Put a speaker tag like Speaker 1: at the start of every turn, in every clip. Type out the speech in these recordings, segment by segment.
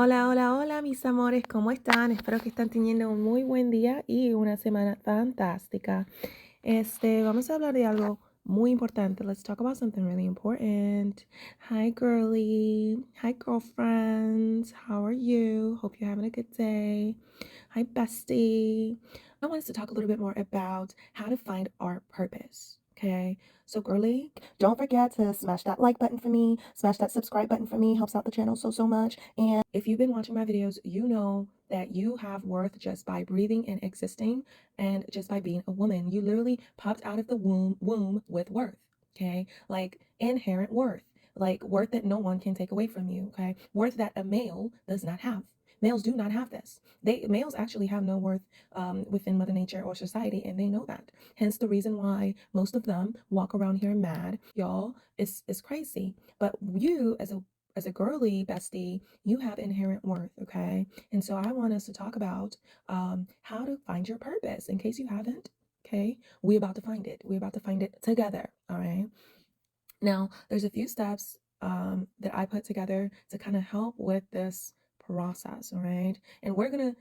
Speaker 1: Hola, hola, hola, mis amores, ¿cómo están? Espero que están teniendo un muy buen día y una semana fantástica. Vamos a hablar de algo muy importante. Let's talk about something really important. Hi, girly. Hi, girlfriends. How are you? Hope you're having a good day. Hi, bestie. I want us to talk a little bit more about how to find our purpose. Okay, so girly, don't forget to smash that like button for me, smash that subscribe button for me, helps out the channel so much. And if you've been watching my videos, you know that you have worth just by breathing and existing and just by being a woman. You literally popped out of the womb with worth, okay? Like inherent worth, like worth that no one can take away from you, okay? Worth that a male does not have. Males do not have this. Males actually have no worth within Mother Nature or society, and they know that. Hence the reason why most of them walk around here mad, y'all. It's crazy. But you, as a girly bestie, you have inherent worth, okay? And so I want us to talk about how to find your purpose. In case you haven't, okay, we're about to find it. We're about to find it together, all right? Now, there's a few steps that I put together to kind of help with this process, all right? And we're gonna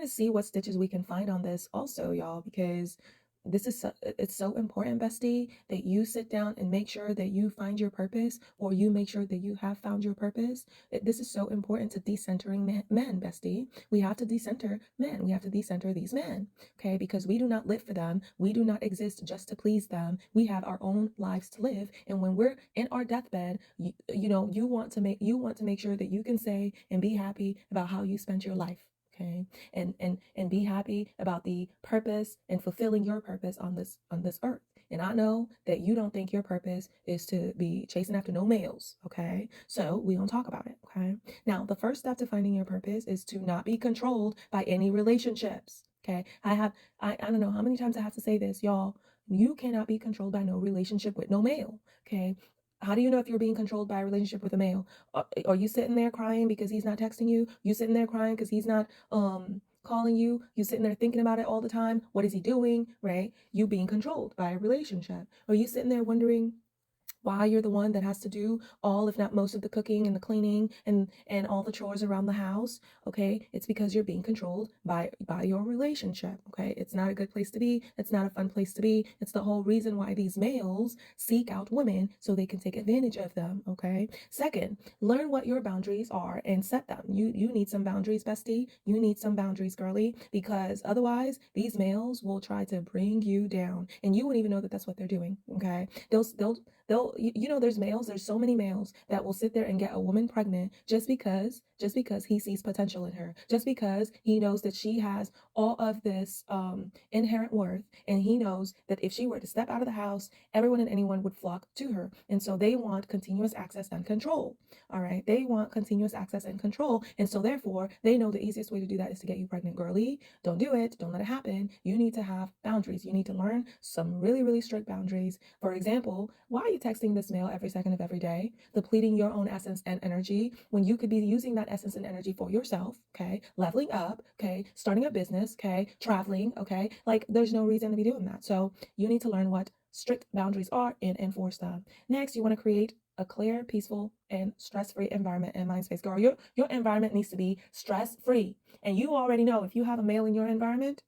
Speaker 1: see what stitches we can find on this also, y'all, because it's so important, bestie, that you sit down and make sure that you find your purpose, or you make sure that you have found your purpose. This is so important to decentering men, bestie. We have to decenter men. We have to decenter these men, okay? Because we do not live for them. We do not exist just to please them. We have our own lives to live, and when we're in our deathbed, you want to make sure that you can say and be happy about how you spent your life, okay? And be happy about the purpose and fulfilling your purpose on this earth. And I know that you don't think your purpose is to be chasing after no males, okay? So we don't talk about it, okay? Now, the first step to finding your purpose is to not be controlled by any relationships, okay? I don't know how many times I have to say this, y'all. You cannot be controlled by no relationship with no male, okay? How do you know if you're being controlled by a relationship with a male? Are you sitting there crying because he's not texting you? You sitting there crying because he's not calling you? You sitting there thinking about it all the time? What is he doing? Right? You being controlled by a relationship. Are you sitting there wondering why you're the one that has to do all, if not most, of the cooking and the cleaning and all the chores around the house? Okay, it's because you're being controlled by your relationship. Okay, it's not a good place to be. It's not a fun place to be. It's the whole reason why these males seek out women, so they can take advantage of them. Okay, second, learn what your boundaries are and set them. You need some boundaries, bestie. You need some boundaries, girly, because otherwise these males will try to bring you down, and you won't even know that that's what they're doing. Okay, there's so many males that will sit there and get a woman pregnant just because he sees potential in her, just because he knows that she has all of this inherent worth, and he knows that if she were to step out of the house, everyone and anyone would flock to her. And so they want continuous access and control. All right, they want continuous access and control, and so therefore they know the easiest way to do that is to get you pregnant, girly. Don't do it. Don't let it happen. You need to have boundaries. You need to learn some really, really strict boundaries. For example, why are you texting this male every second of every day, depleting your own essence and energy, when you could be using that essence and energy for yourself, okay? Leveling up, okay? Starting a business, okay? Traveling, okay? Like, there's no reason to be doing that. So you need to learn what strict boundaries are and enforce them. Next, you want to create a clear, peaceful, and stress-free environment and mind space. Girl, your environment needs to be stress-free. And you already know, if you have a male in your environment,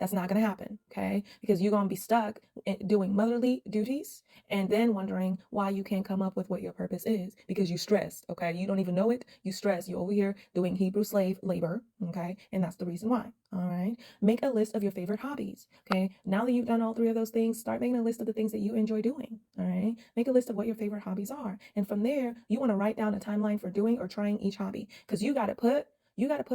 Speaker 1: that's not going to happen, okay? Because you're going to be stuck doing motherly duties and then wondering why you can't come up with what your purpose is, because you stressed, okay? You don't even know it. You stress. You're over here doing Hebrew slave labor, okay? And that's the reason why, all right? Make a list of your favorite hobbies, okay? Now that you've done all three of those things, start making a list of the things that you enjoy doing, all right? Make a list of what your favorite hobbies are. And from there, you want to write down a timeline for doing or trying each hobby, because you got to put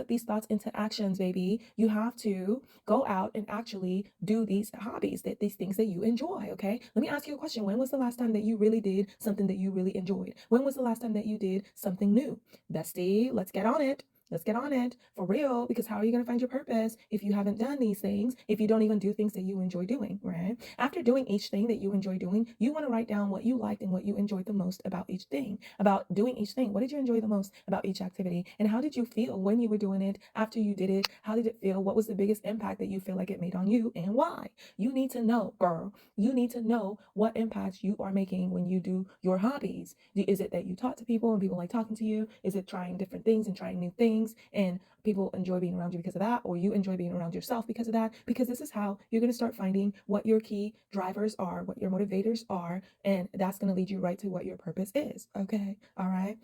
Speaker 1: these thoughts into actions, baby. You have to go out and actually do these hobbies, these things that you enjoy, okay? Let me ask you a question. When was the last time that you really did something that you really enjoyed? When was the last time that you did something new? Bestie, let's get on it. Let's get on it for real, because how are you going to find your purpose if you haven't done these things, if you don't even do things that you enjoy doing, right? After doing each thing that you enjoy doing, you want to write down what you liked and what you enjoyed the most about each thing, about doing each thing. What did you enjoy the most about each activity? And how did you feel when you were doing it? After you did it, how did it feel? What was the biggest impact that you feel like it made on you, and why? You need to know, girl. You need to know what impact you are making when you do your hobbies. Is it that you talk to people and people like talking to you? Is it trying different things and trying new things and people enjoy being around you because of that, or you enjoy being around yourself because of that? Because this is how you're going to start finding what your key drivers are, what your motivators are, and that's going to lead you right to what your purpose is. Okay. All right.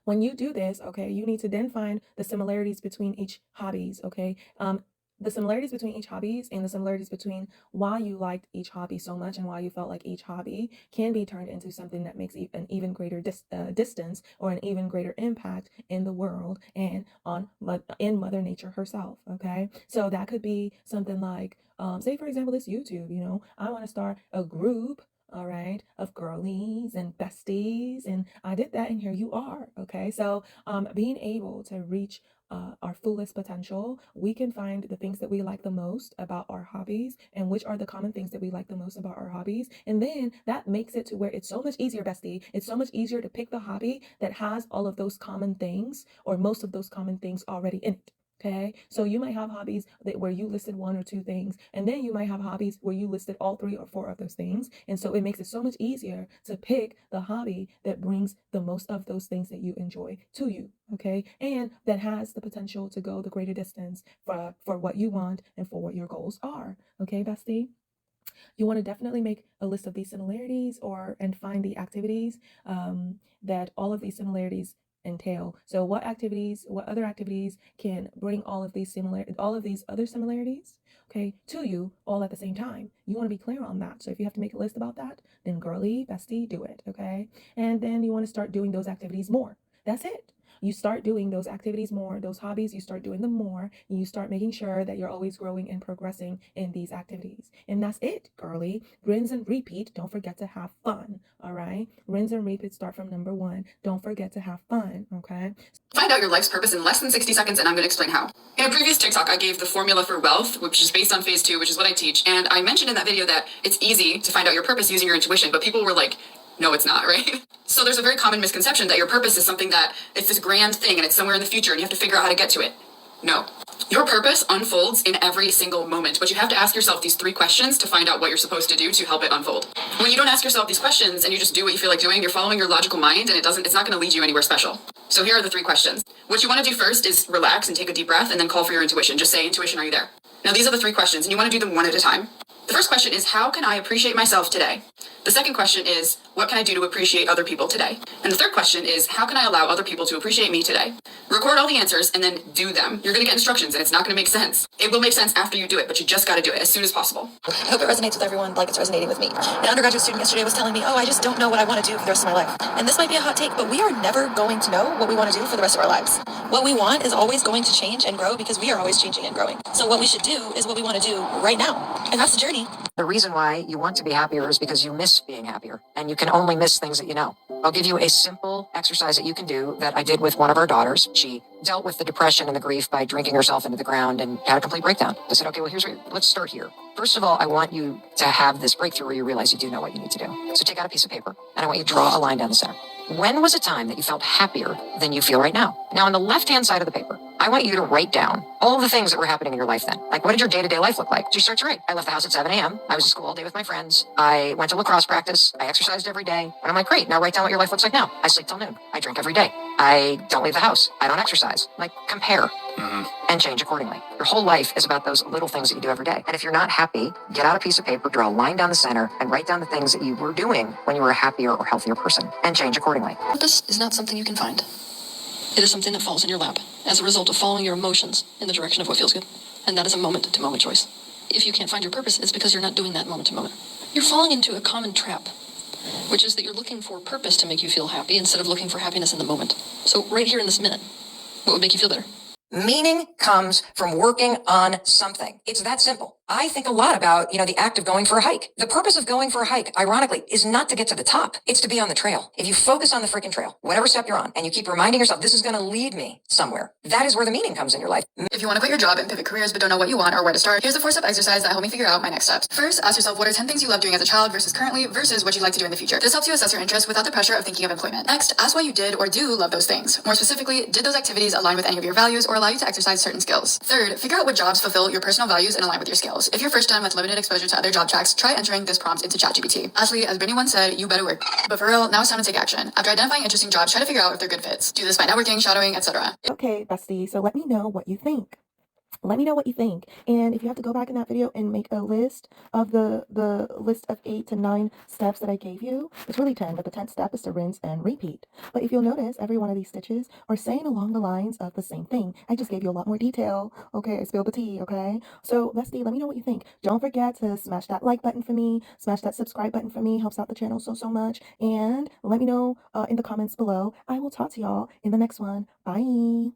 Speaker 1: When you do this, okay, you need to then find the similarities between each hobbies. Okay. The similarities between each hobbies and the similarities between why you liked each hobby so much and why you felt like each hobby can be turned into something that makes an even greater distance or an even greater impact in the world and in Mother Nature herself. Okay, so that could be something like, say for example, this YouTube. I want to start a group, all right, of girlies and besties, and I did that, and here you are. Okay, so being able to reach our fullest potential, we can find the things that we like the most about our hobbies and which are the common things that we like the most about our hobbies. And then that makes it to where it's so much easier, bestie. It's so much easier to pick the hobby that has all of those common things or most of those common things already in it. Okay, so you might have hobbies where you listed one or two things, and then you might have hobbies where you listed all three or four of those things. And so it makes it so much easier to pick the hobby that brings the most of those things that you enjoy to you. Okay, and that has the potential to go the greater distance for what you want and for what your goals are. Okay, bestie? You want to definitely make a list of these similarities and find the activities that all of these similarities entail. So what other activities can bring all of these other similarities, okay, to you all at the same time? You want to be clear on that. So if you have to make a list about that, then girly, bestie, do it, okay? And then you want to start doing those activities more. That's it. You start doing those activities more, those hobbies, you start doing them more, and you start making sure that you're always growing and progressing in these activities. And that's it, girly. Rinse and repeat. Don't forget to have fun. All right. Rinse and repeat. Start from number 1. Don't forget to have fun. Okay.
Speaker 2: Find out your life's purpose in less than 60 seconds, and I'm going to explain how. In a previous TikTok, I gave the formula for wealth, which is based on phase 2, which is what I teach. And I mentioned in that video that it's easy to find out your purpose using your intuition, but people were like, no, it's not, right? So there's a very common misconception that your purpose is something that it's this grand thing and it's somewhere in the future and you have to figure out how to get to it. No. Your purpose unfolds in every single moment, but you have to ask yourself these 3 questions to find out what you're supposed to do to help it unfold. When you don't ask yourself these questions and you just do what you feel like doing, you're following your logical mind and it's not going to lead you anywhere special. So here are the 3 questions. What you want to do first is relax and take a deep breath and then call for your intuition. Just say, intuition, are you there? Now these are the 3 questions and you want to do them one at a time. The first question is, how can I appreciate myself today? The second question is, what can I do to appreciate other people today? And the third question is, how can I allow other people to appreciate me today? Record all the answers and then do them. You're going to get instructions and it's not going to make sense. It will make sense after you do it, but you just got to do it as soon as possible.
Speaker 3: I hope it resonates with everyone like it's resonating with me. An undergraduate student yesterday was telling me, I just don't know what I want to do for the rest of my life. And this might be a hot take, but we are never going to know what we want to do for the rest of our lives. What we want is always going to change and grow because we are always changing and growing. So what we should do is what we want to do right now. And that's the journey.
Speaker 4: The reason why you want to be happier is because you miss being happier, and you can only miss things that you know. I'll give you a simple exercise that you can do that I did with one of our daughters. She dealt with the depression and the grief by drinking herself into the ground and had a complete breakdown. I said, okay, well, let's start here. First of all, I want you to have this breakthrough where you realize you do know what you need to do. So take out a piece of paper, and I want you to draw a line down the center. When was a time that you felt happier than you feel right now? Now, on the left-hand side of the paper, I want you to write down all the things that were happening in your life then. Like, what did your day-to-day life look like? So you start to write. I left the house at 7 a.m. I was at school all day with my friends. I went to lacrosse practice. I exercised every day. And I'm like, great, now write down what your life looks like now. I sleep till noon. I drink every day. I don't leave the house. I don't exercise. Like, compare and change accordingly. Your whole life is about those little things that you do every day. And if you're not happy, get out a piece of paper, draw a line down the center, and write down the things that you were doing when you were a happier or healthier person, and change accordingly.
Speaker 3: Purpose is not something you can find. It is something that falls in your lap as a result of following your emotions in the direction of what feels good. And that is a moment-to-moment choice. If you can't find your purpose, it's because you're not doing that moment-to-moment. You're falling into a common trap, which is that you're looking for purpose to make you feel happy instead of looking for happiness in the moment. So right here in this minute, what would make you feel better?
Speaker 4: Meaning comes from working on something. It's that simple. I think a lot about, the act of going for a hike. The purpose of going for a hike, ironically, is not to get to the top. It's to be on the trail. If you focus on the freaking trail, whatever step you're on, and you keep reminding yourself, this is going to lead me somewhere, that is where the meaning comes in your life.
Speaker 2: If you want to quit your job and pivot careers but don't know what you want or where to start, here's a 4-step exercise that helped me figure out my next steps. First, ask yourself what are 10 things you love doing as a child versus currently versus what you'd like to do in the future. This helps you assess your interests without the pressure of thinking of employment. Next, ask why you did or do love those things. More specifically, did those activities align with any of your values or allow you to exercise certain skills? Third, figure out what jobs fulfill your personal values and align with your skills. If you're first time with limited exposure to other job tracks, try entering this prompt into ChatGPT. Lastly, as Brittany once said, you better work. But for real, now it's time to take action. After identifying interesting jobs, try to figure out if they're good fits. Do this by networking, shadowing, etc.
Speaker 1: Okay, bestie, so let me know what you think. Let me know what you think. And if you have to go back in that video and make a list of the list of 8 to 9 steps that I gave you, it's really 10, but the 10th step is to rinse and repeat. But if you'll notice, every one of these stitches are saying along the lines of the same thing. I just gave you a lot more detail. Okay, I spilled the tea, okay? So, bestie, let me know what you think. Don't forget to smash that like button for me, smash that subscribe button for me. Helps out the channel so much. And let me know in the comments below. I will talk to y'all in the next one. Bye.